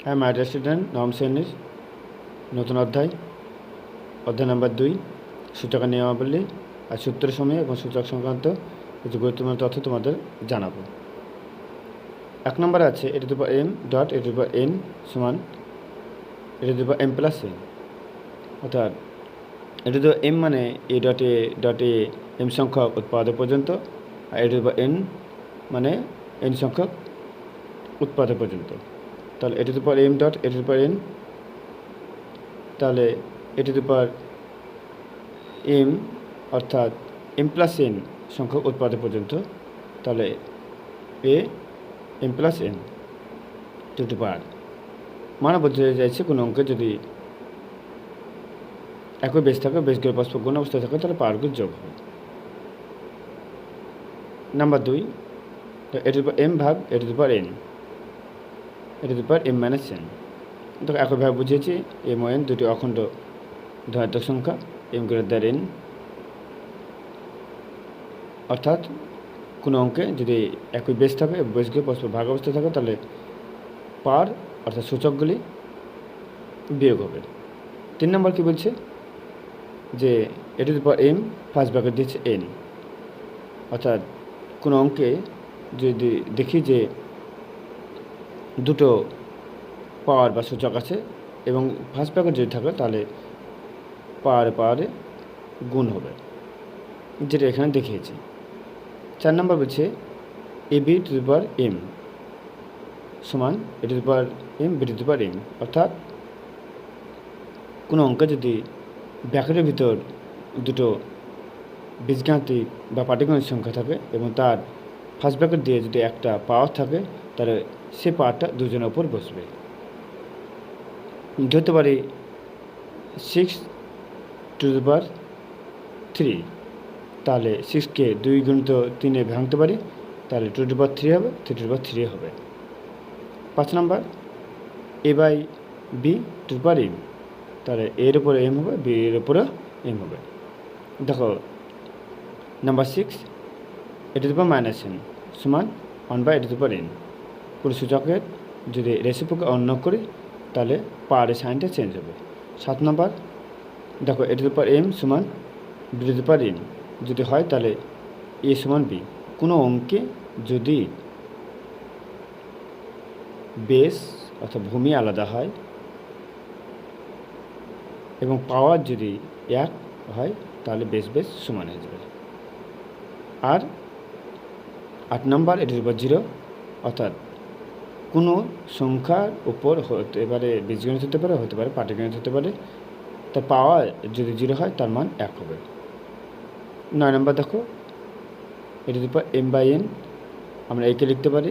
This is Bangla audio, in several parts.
হ্যাঁ মাই স্টুডেন্ট, নবম শ্রেণীর নতুন অধ্যায় নাম্বার 2, সূচকের নিয়মাবলী আর সূত্র সময় এবং সূচক সংক্রান্ত কিছু গুরুত্বপূর্ণ তথ্য তোমাদের জানাবো। 1 নম্বরে আছে m ডট n সমান m প্লাস n, অর্থাৎ m মানে a ডট a m সংখ্যক উৎপাদক পর্যন্ত, আর n মানে n সংখ্যক উৎপাদক পর্যন্ত। তাহলে m ডট n, তাহলে m অর্থাৎ m প্লাস n সংখ্যক উৎপাদক পর্যন্ত, তাহলে m plus n to the power মানে বলতে চাইছে কোনো অঙ্কে যদি একই বেস থাকে, বেসগুলো পরস্পর গুণ অবস্থায় থাকে, তাহলে পাওয়ারগুলো যোগ হয়। নাম্বার 2, m ভাগ n m মাইনাস n। দেখো একইভাবে বুঝিয়েছি, m ও n দুটি অখণ্ড ধনাত্মক সংখ্যা, m গ্রেটার n, অর্থাৎ কোনো অঙ্কে যদি একই বেস থাকে, বেসগুলো পরস্পর ভাগ অবস্থায় থাকে, তাহলে পাওয়ার অর্থাৎ সূচকগুলি বিয়োগ হবে। 3 নম্বর কী বলছে যে m ফার্স্ট ব্র্যাকেট দিচ্ছে n, অর্থাৎ কোনো অঙ্কে যদি দেখি যে দুটো পাওয়ার বা সূচক আছে এবং ফার্স্ট ব্র্যাকেট যদি থাকে, তাহলে পাওয়ারে গুণ হবে, যেটা এখানে দেখিয়েছি। 4 নম্বর বলছে ab two the power m সমান a to the power m b to the power m, অর্থাৎ কোনো অঙ্কে যদি ব্র্যাকেটের ভিতর দুটো বীজগাণিতিক বা পাটিগণিত সংখ্যা থাকে এবং তার ফার্স্ট ব্র্যাকেট দিয়ে যদি একটা পাওয়ার থাকে, তাহলে সে পাওয়ারটা দুজনের উপর বসবে। ধরতে পারি 6 টু দি পাওয়ার 3, তাহলে 6কে 2 গুণিত 3-এ ভাঙতে পারি, তাহলে 2 টু দি পাওয়ার 3 হবে, 3 টু দি পাওয়ার 3 হবে। 5 number a by b to the power m, তাহলে এর উপরে m হবে, b এর উপরে m হবে। দেখো number 6 a to the power minus n সমান 1 by a to the power n। পুরো সূচকের যদি রেসিপ্রোকে অন্য করি, তাহলে পাওয়ারের সাইনটা চেঞ্জ হবে। 7 নম্বর দেখো a to the power m সমান b to the power n যদি হয়, তাহলে a সমান b। কোনো অঙ্কে যদি বেস অর্থাৎ ভূমি আলাদা হয় এবং পাওয়ার যদি এক হয়, তাহলে বেস সমান হয়ে যাবে। আর 8 নম্বর a টু দি পাওয়ার 0, অর্থাৎ কোনো সংখ্যার উপর হতে পারে বীজগণিত হতে পারে পাটিগণিত হতে পারে, তার পাওয়ার যদি 0 হয়, তার মান 1 হবে। 9 নম্বর দেখো a to the power m by n, আমরা একে লিখতে পারি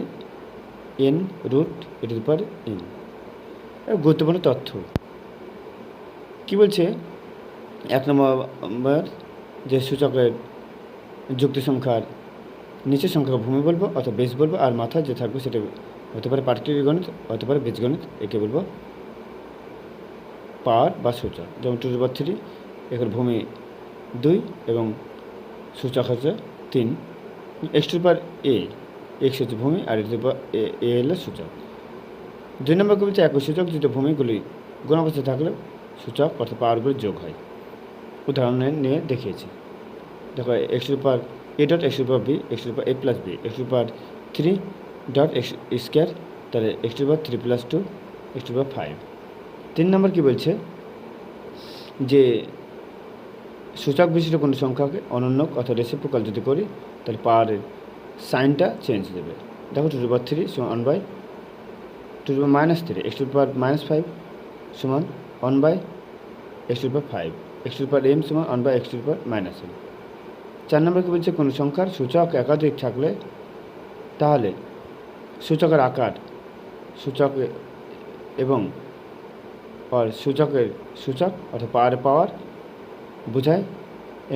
n root a to the power n। গুরুত্বপূর্ণ তথ্য কী বলছে, 1 নম্বর যে সূচকের যুক্তি সংখ্যার নিচের সংখ্যাকে ভূমি বলবো অথবা বেস বলবো, আর মাথায় যে থাকবে সেটা হতে পারে পাটিগণিত, হতে পারে বীজগণিত, একে বলবো পাওয়ার বা সূচক। যেমন 2 টু দি পাওয়ার 3, এখানে ভূমি 2 এবং সূচক হচ্ছে 3। x to the power a, x হচ্ছে ভূমি আর a to the power a হলো সূচক। 2 নম্বর কী বলছে, একই সূচক যদি ভূমিগুলি গুণ অবস্থায় থাকলে সূচক অর্থাৎ পাওয়ারগুলি যোগ হয়। উদাহরণ নিয়ে দেখিয়েছি। দেখো x to the power a dot x to the power b, x to the power a plus b, x to the power 3 dot x square, তাহলে x to the power 3 plus 2, x to the power 5। 3 number কী বলছে যে সূচক বিশিষ্ট কোনো সংখ্যাকে অনন্যক অথবা রেসিপ্রোকাল যদি করি, তাহলে পাওয়ারের সাইনটা চেঞ্জ দেবে। দেখো 2 টু দি পাওয়ার 3 সমান 1 by 2 to the power minus 3, x to the power minus 5 সমান 1 by x to the power 5, x to the power m সমান 1 by x to the power minus m। 4 number কী বলছে, কোনো সংখ্যার সূচক একাধিক থাকলে তাহলে সূচকের আকার সূচক এবং সূচকের সূচক অর্থাৎ পাওয়ার বোঝায়,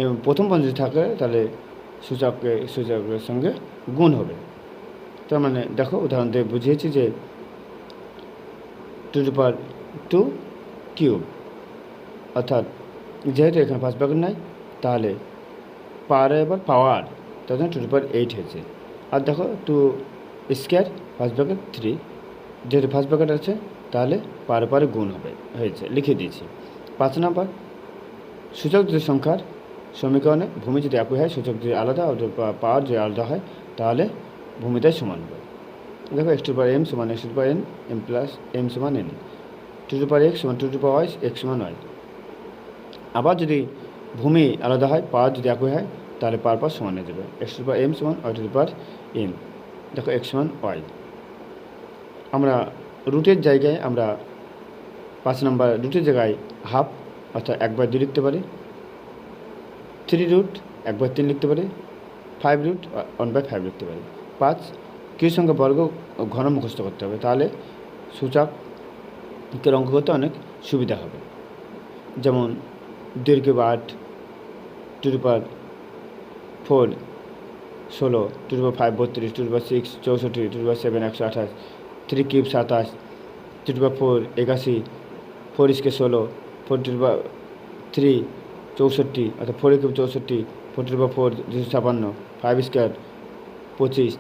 এবং প্রথম পদ যদি থাকে, তাহলে সূচকের সঙ্গে গুণ হবে। তার মানে দেখো উদাহরণ দিয়ে বুঝিয়েছি যে 2 টু দি পাওয়ার 2 কিউব, অর্থাৎ যেহেতু এখানে ফার্স্ট ব্র্যাকেট নাই, তাহলে পাওয়ার তার জন্য 2 টু দি পাওয়ার 8 হয়েছে। আর দেখো 2 স্কোয়ার ফার্স্ট ব্র্যাকেট 3, যেহেতু ফার্স্ট ব্র্যাকেট আছে তাহলে পারে গুণ হয়েছে, লিখে দিয়েছি। 5 নাম্বার, সূচক দুটি সংখ্যার সমীকরণে ভূমি যদি একই হয়, সূচক যদি আলাদা আর পাওয়ার যদি আলাদা হয়, তাহলে ভূমিটাই সমান হবে। দেখো x to the power m সমান x to the power n, m plus m সমান n, 2 to the power x সমান 2 to the power y, x সমান y। আবার যদি ভূমি আলাদা হয়, পাওয়ার যদি একই হয়, তাহলে পাওয়ার সমান হয়ে যাবে, x to the power m সমান y two the power m। দেখো x সমান y। আমরা রুটের জায়গায় 5 নাম্বার রুটের জায়গায় হাফ অর্থাৎ 1/2 লিখতে পারি, 3 রুট 1/3 লিখতে পারি, 5 রুট 1/5 লিখতে পারি। 5, কিছু সংখ্যা বর্গ ঘন মুখস্থ করতে হবে, তাহলে সূচকের অঙ্ক করতে অনেক সুবিধা হবে। যেমন 2 cube 8, 2 to the power 4 16, 2 to the power 5 32, 2 to the power 6 64, 2 to the power 7 128, 3 cube 27, 2 to the power 4 81, 4 square 16, 4 to the power 3 64, অর্থাৎ 4 cube 64, 4 to the power 4 256, 5 square 25,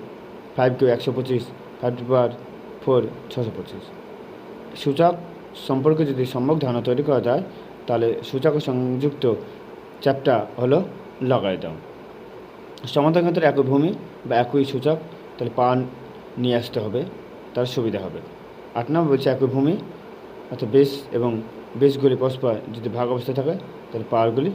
5 cube 125, 5 to the power 4 625। সূচক সম্পর্কে যদি সম্যক ধারণা তৈরি করা যায়, তাহলে সূচক সংযুক্ত চ্যাপ্টার হলো লগারিদম। সমাধান ক্ষেত্রে একই ভূমি বা একই সূচক, তাহলে পাওয়ার নিয়ে আসতে হবে, তার সুবিধা হবে। 8 নম্বর বলছে একই ভূমি অর্থাৎ বেস এবং বেসগুলি পরস্পর যদি ভাগ অবস্থায় থাকে, তাহলে পাওয়ারগুলি